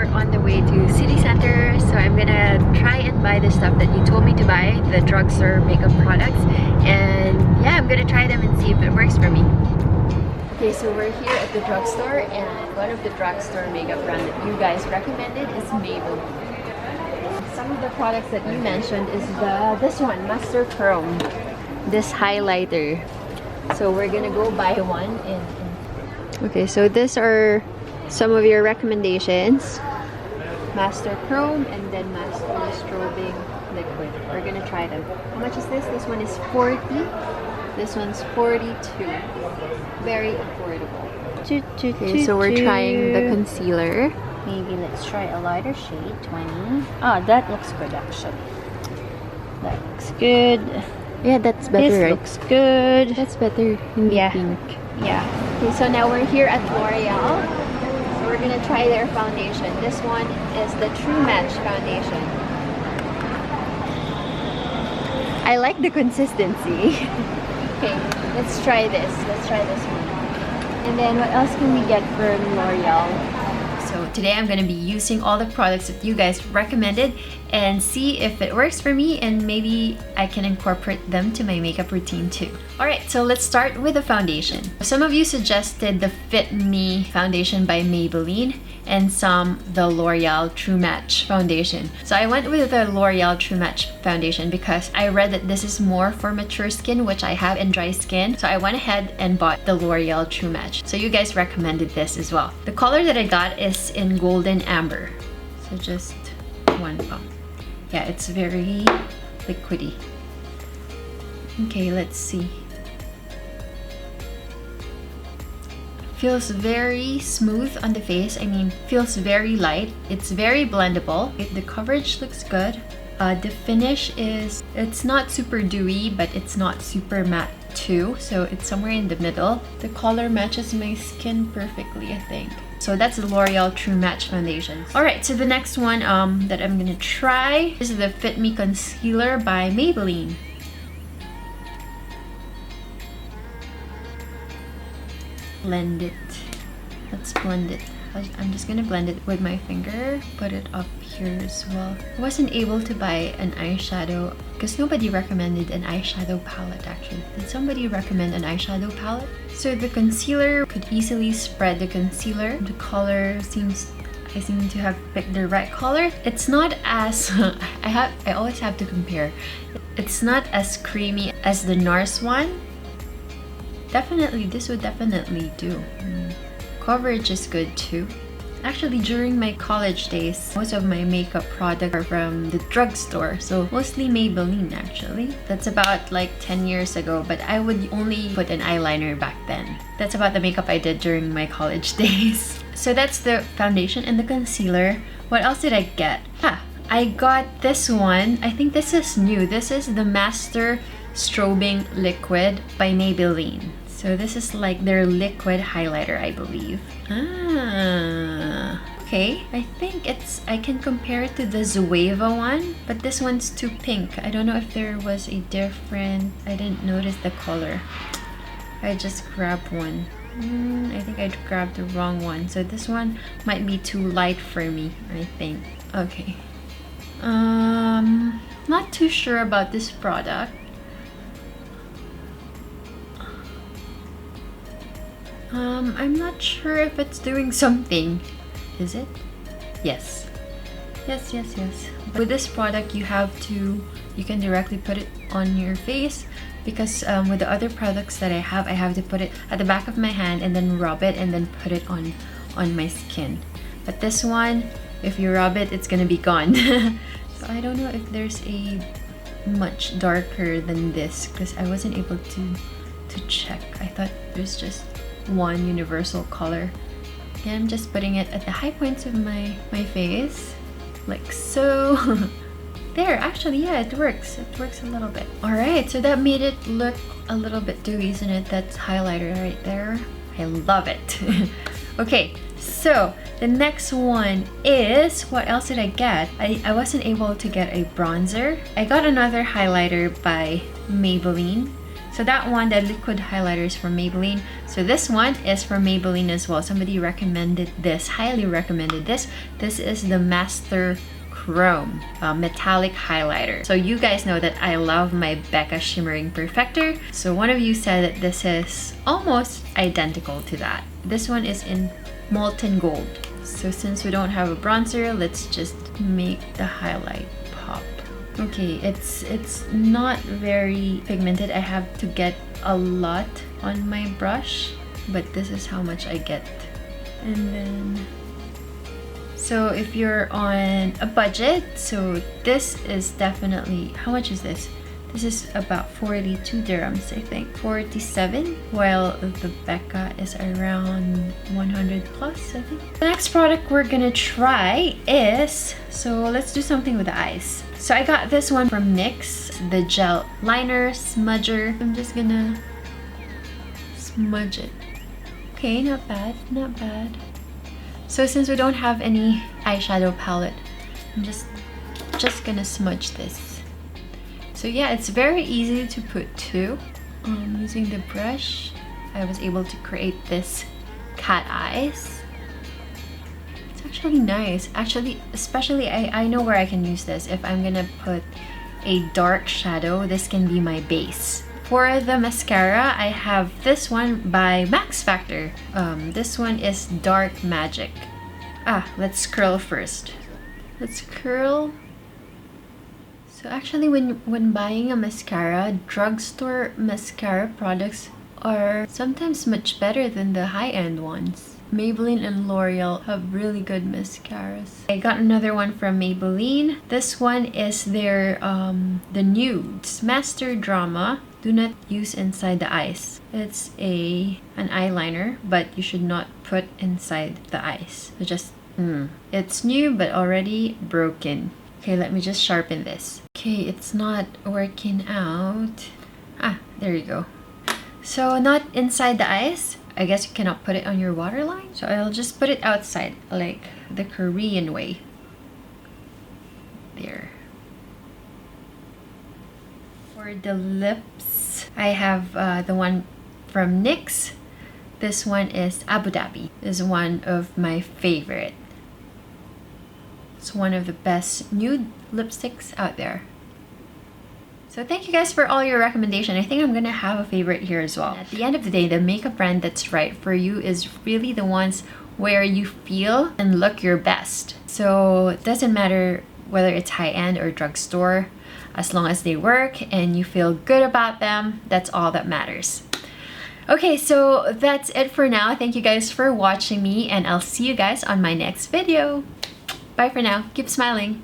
we're on the way to city center, so I'm gonna try and buy the stuff that you told me to buy, the drugstore makeup products, and yeah, I'm gonna try them and see if it works for me. Okay, so we're here at the drugstore, and one of the drugstore makeup brands that you guys recommended is Maybelline. Some of the products that you mentioned is this one, Master Chrome, this highlighter. So we're gonna go buy one okay, so these are some of your recommendations. Master Chrome and then Master Strobing Liquid. We're gonna try them. How much is this? This one is 40. This one's 42. Very affordable. Okay, so we're trying the concealer. Maybe let's try a lighter shade, 20. Ah, that looks good actually. That looks good. Yeah, that's better, this right? Looks good. That's better. Yeah. Pink. Yeah. Okay, so now we're here at L'Oreal. So we're gonna try their foundation. This one is the True Match foundation. I like the consistency. Okay, let's try this. Let's try this one. And then what else can we get from L'Oreal? So today I'm going to be using all the products that you guys recommended and see if it works for me, and maybe I can incorporate them to my makeup routine too. Alright, so let's start with the foundation. Some of you suggested the Fit Me foundation by Maybelline and some the L'Oreal True Match foundation. So I went with the L'Oreal True Match foundation because I read that this is more for mature skin, which I have, and dry skin. So I went ahead and bought the L'Oreal True Match. So you guys recommended this as well. The color that I got is in Golden Amber. So just one pump. Yeah, it's very liquidy. Okay, let's see. Feels very smooth on the face. I mean, feels very light. It's very blendable. The coverage looks good. The finish is, it's not super dewy, but it's not super matte too. So it's somewhere in the middle. The color matches my skin perfectly, I think. So that's the L'Oreal True Match foundation. Alright, so the next one that I'm gonna try is the Fit Me Concealer by Maybelline. Blend it. Let's blend it. I'm just gonna blend it with my finger, put it up here as well. I wasn't able to buy an eyeshadow because nobody recommended an eyeshadow palette actually. Did somebody recommend an eyeshadow palette? So the concealer could easily spread the concealer. The color seems, I seem to have picked the right color. It's not as, I always have to compare. It's not as creamy as the NARS one. Definitely, this would definitely do. Coverage is good too. Actually, during my college days, most of my makeup products are from the drugstore. So mostly Maybelline actually. That's about like 10 years ago, but I would only put an eyeliner back then. That's about the makeup I did during my college days. So that's the foundation and the concealer. What else did I get? I got this one. I think this is new. This is the Master Strobing Liquid by Maybelline. So this is like their liquid highlighter, I believe. Okay. I think I can compare it to the Zoeva one, but this one's too pink. I don't know if there was a different, I didn't notice the color. I just grabbed one. I think I grabbed the wrong one. So this one might be too light for me, I think. Okay. Not too sure about this product. I'm not sure if it's doing something. Is it? Yes. Yes. With this product, you can directly put it on your face, because with the other products that I have to put it at the back of my hand and then rub it and then put it on my skin. But this one, if you rub it, it's gonna be gone. So I don't know if there's a much darker than this, because I wasn't able to check. I thought there's just one universal color. And I'm just putting it at the high points of my face, like so. There, actually, yeah, it works. It works a little bit. Alright, so that made it look a little bit dewy, isn't it? That's highlighter right there. I love it. Okay, so the next one is, what else did I get? I wasn't able to get a bronzer. I got another highlighter by Maybelline. So that one, the liquid highlighter, is from Maybelline. So this one is from Maybelline as well. Somebody recommended this, highly recommended this. This is the Master Chrome metallic highlighter. So you guys know that I love my Becca Shimmering Perfector. So one of you said that this is almost identical to that. This one is in molten gold. So since we don't have a bronzer, let's just make the highlight pop. Okay, it's not very pigmented. I have to get a lot on my brush, but this is how much I get. And then, so if you're on a budget, so this is definitely, how much is this? This is about 42 dirhams, I think, 47, while the Becca is around 100 plus, I think. The next product we're gonna try is, so let's do something with the eyes. So I got this one from NYX, the gel liner smudger. I'm just gonna smudge it. Okay, not bad, not bad. So since we don't have any eyeshadow palette, I'm just gonna smudge this. So yeah, it's very easy to put two. Using the brush, I was able to create this cat eyes. It's actually nice. Actually, especially I know where I can use this. If I'm gonna put a dark shadow, this can be my base. For the mascara, I have this one by Max Factor. This one is Dark Magic. Let's curl first. Let's curl. So actually, when buying a mascara, drugstore mascara products are sometimes much better than the high-end ones. Maybelline and L'Oreal have really good mascaras. I got another one from Maybelline. This one is their the Nudes Master Drama. Do not use inside the eyes. It's an eyeliner, but you should not put inside the eyes. So just it's new but already broken. Okay, let me just sharpen this. Okay, it's not working out. There you go. So not inside the eyes. I guess you cannot put it on your waterline. So I'll just put it outside, like the Korean way. There. For the lips, I have the one from NYX. This one is Abu Dhabi. This is one of my favorite. It's one of the best nude lipsticks out there. So thank you guys for all your recommendation. I think I'm gonna have a favorite here as well. At the end of the day, the makeup brand that's right for you is really the ones where you feel and look your best. So it doesn't matter whether it's high-end or drugstore, as long as they work and you feel good about them, that's all that matters. Okay, so that's it for now. Thank you guys for watching me, and I'll see you guys on my next video. Bye for now. Keep smiling.